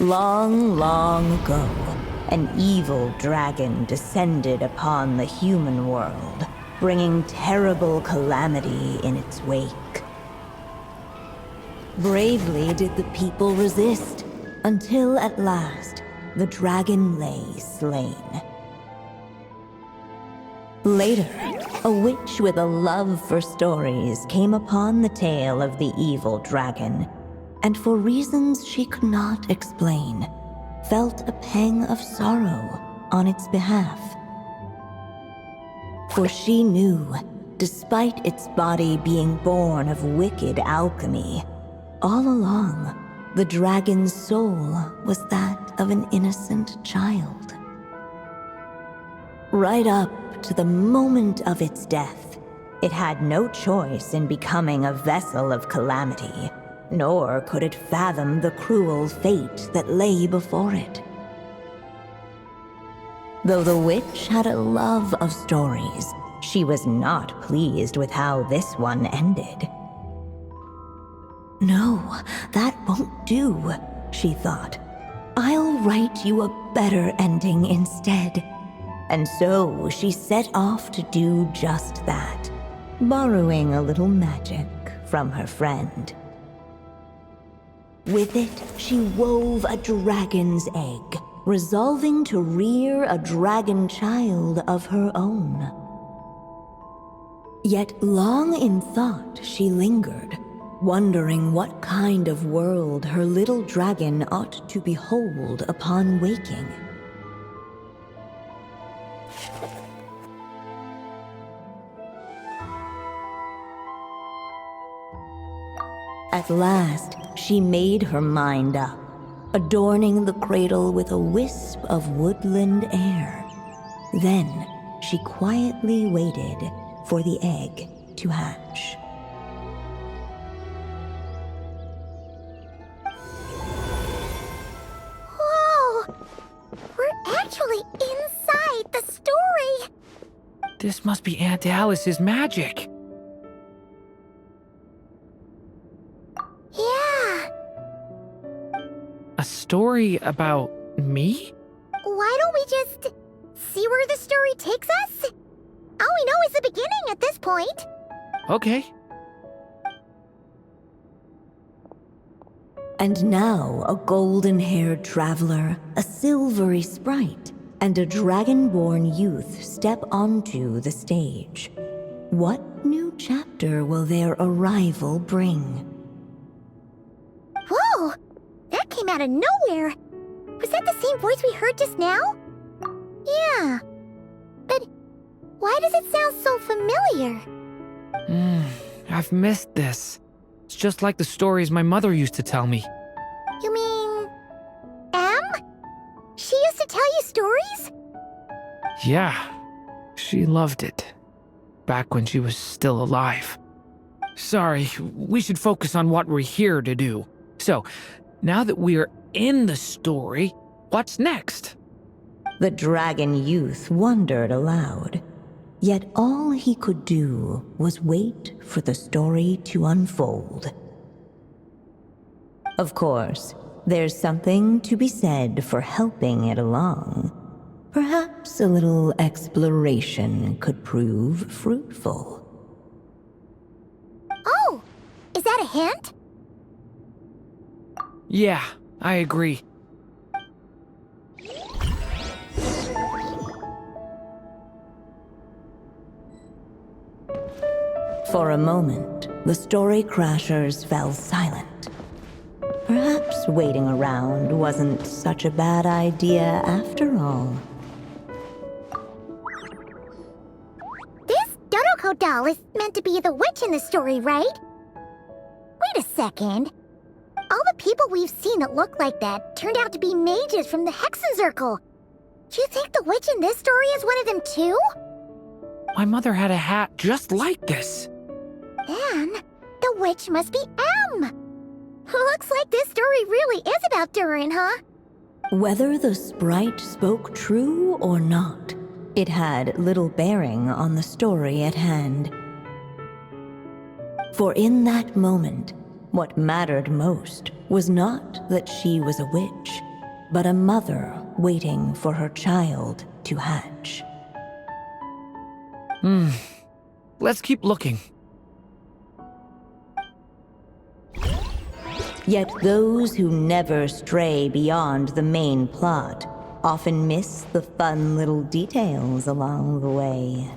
Long, long ago, an evil dragon descended upon the human world, bringing terrible calamity in its wake. Bravely did the people resist, until at last, the dragon lay slain. Later, a witch with a love for stories came upon the tale of the evil dragon, and for reasons she could not explain, felt a pang of sorrow on its behalf. For she knew, despite its body being born of wicked alchemy, all along, the dragon's soul was that of an innocent child. Right up to the moment of its death, it had no choice in becoming a vessel of calamity, nor could it fathom the cruel fate that lay before it. Though the witch had a love of stories, she was not pleased with how this one ended. "No, that won't do," she thought. "I'll write you a better ending instead." And so she set off to do just that, borrowing a little magic from her friend. With it, she wove a dragon's egg, resolving to rear a dragon child of her own. Yet long in thought she lingered, wondering what kind of world her little dragon ought to behold upon waking. At last, she made her mind up, adorning the cradle with a wisp of woodland air. Then, she quietly waited for the egg to hatch. Whoa! We're actually inside the story! This must be Aunt Alice's magic. Yeah. A story about me? Why don't we just see where the story takes us? All we know is the beginning at this point. Okay. And now a golden-haired traveler, a silvery sprite, and a dragon-born youth step onto the stage. What new chapter will their arrival bring? Whoa! That came out of nowhere! Was that the same voice we heard just now? Yeah. But why does it sound so familiar? I've missed this. It's just like the stories my mother used to tell me. You mean... Em? She used to tell you stories? Yeah, she loved it. Back when she was still alive. Sorry, we should focus on what we're here to do. So, now that we're in the story, what's next? The dragon youth wondered aloud. Yet all he could do was wait for the story to unfold. Of course, there's something to be said for helping it along. Perhaps a little exploration could prove fruitful. Oh! Is that a hint? Yeah, I agree. For a moment, the story crashers fell silent. Perhaps waiting around wasn't such a bad idea after all. This Dodoko doll is meant to be the witch in the story, right? Wait a second. All the people we've seen that look like that turned out to be mages from the Hexenzirkel. Do you think the witch in this story is one of them too? My mother had a hat just like this. Then, the witch must be Em. Looks like this story really is about Durin, huh? Whether the sprite spoke true or not, it had little bearing on the story at hand. For in that moment, what mattered most was not that she was a witch, but a mother waiting for her child to hatch. Let's keep looking. Yet those who never stray beyond the main plot often miss the fun little details along the way.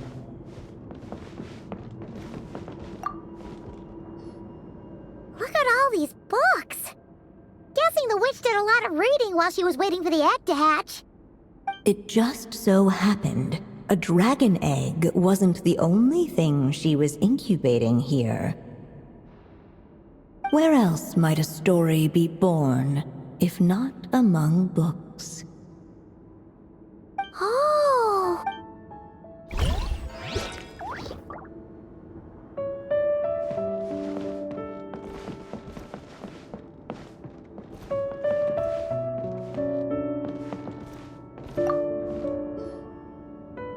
Look at all these books! Guessing the witch did a lot of reading while she was waiting for the egg to hatch. It just so happened a dragon egg wasn't the only thing she was incubating here. Where else might a story be born, if not among books? Oh!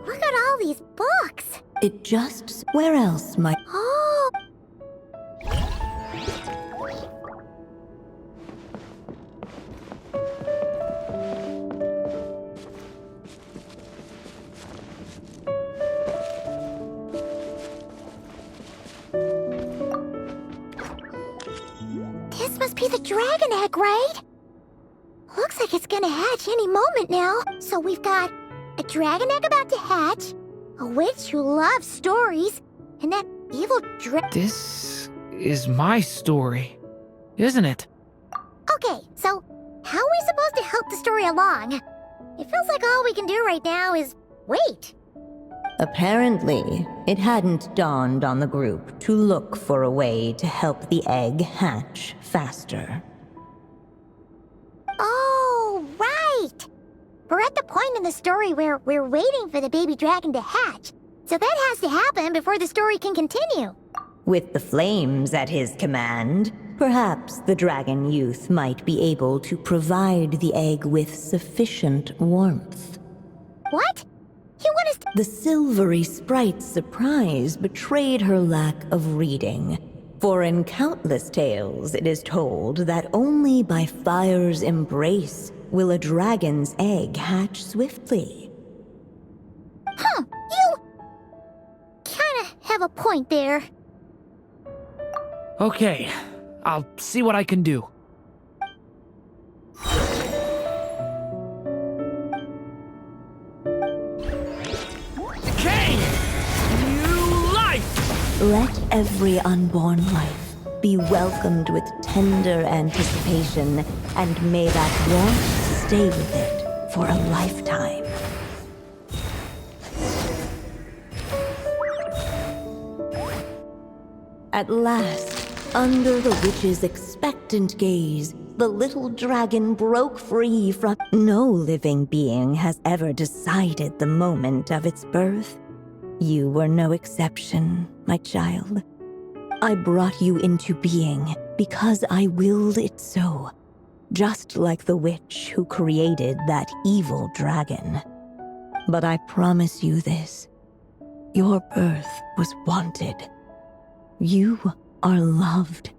Look at all these books! It just... Where else might... Oh! This must be the dragon egg, right? Looks like it's gonna hatch any moment now. So we've got a dragon egg about to hatch, a witch who loves stories, and that evil This is my story, isn't it? Okay, so how are we supposed to help the story along? It feels like all we can do right now is wait. Apparently, it hadn't dawned on the group to look for a way to help the egg hatch faster. Oh, right! We're at the point in the story where we're waiting for the baby dragon to hatch. So that has to happen before the story can continue. With the flames at his command, perhaps the dragon youth might be able to provide the egg with sufficient warmth. What? You want us to... The silvery sprite's surprise betrayed her lack of reading, for in countless tales it is told that only by fire's embrace will a dragon's egg hatch swiftly. Huh, you... kinda have a point there. Okay, I'll see what I can do. Okay! New life! Let every unborn life be welcomed with tender anticipation, and may that warmth stay with it for a lifetime. At last, under the witch's expectant gaze, the little dragon broke free from... No living being has ever decided the moment of its birth. You were no exception, my child. I brought you into being because I willed it so, just like the witch who created that evil dragon. But I promise you this, your birth was wanted. You are loved,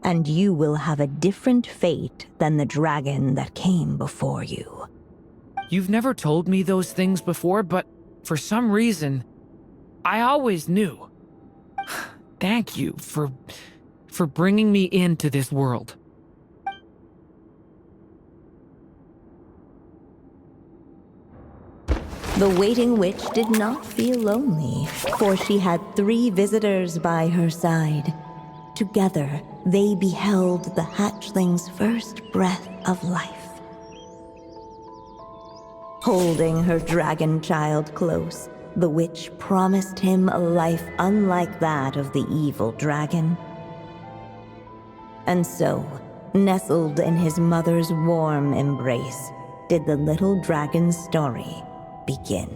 and you will have a different fate than the dragon that came before you. You've never told me those things before, but for some reason, I always knew. Thank you for bringing me into this world. The waiting witch did not feel lonely, for she had 3 visitors by her side. Together, they beheld the hatchling's first breath of life. Holding her dragon child close, the witch promised him a life unlike that of the evil dragon. And so, nestled in his mother's warm embrace, did the little dragon's story begin.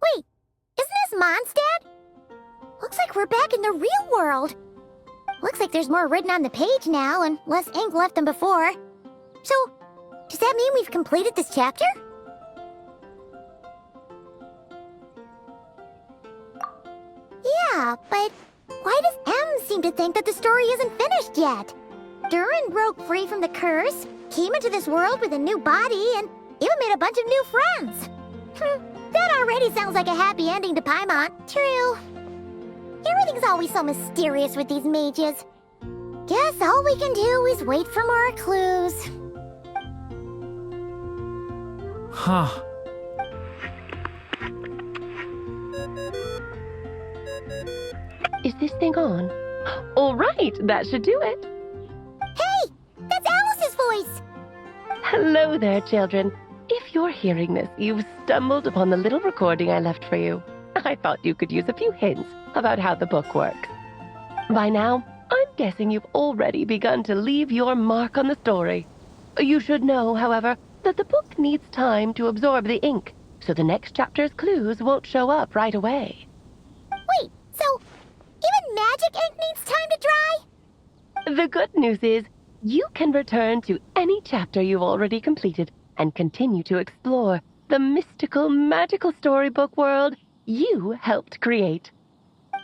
Wait, isn't this Mondstadt? Looks like we're back in the real world. Looks like there's more written on the page now and less ink left than before. So, does that mean we've completed this chapter? Yeah, but why does M seem to think that the story isn't finished yet? Durin broke free from the curse, came into this world with a new body, and even made a bunch of new friends. That already sounds like a happy ending to Paimon. True. Everything's always so mysterious with these mages. Guess all we can do is wait for more clues. Huh. Is this thing on? All right, that should do it. Hey, that's Alice's voice. Hello there, children. If you're hearing this, you've stumbled upon the little recording I left for you. I thought you could use a few hints about how the book works. By now, I'm guessing you've already begun to leave your mark on the story. You should know, however, that the book needs time to absorb the ink, so the next chapter's clues won't show up right away. Wait, so even magic ink needs time to dry? The good news is, you can return to any chapter you've already completed and continue to explore the mystical, magical storybook world you helped create.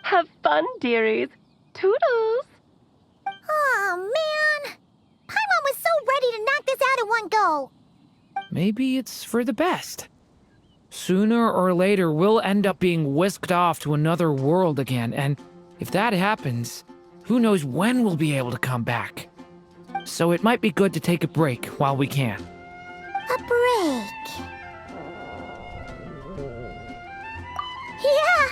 Have fun, dearies. Toodles! Oh, man. Paimon was so ready to knock this out in one go. Maybe it's for the best. Sooner or later, we'll end up being whisked off to another world again, and if that happens, who knows when we'll be able to come back. So it might be good to take a break while we can. A break. Yeah!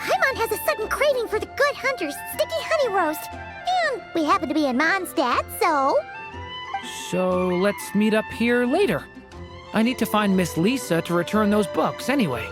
Paimon has a sudden craving for the Good Hunter's sticky honey roast. And we happen to be in Mondstadt, so... So let's meet up here later. I need to find Miss Lisa to return those books anyway.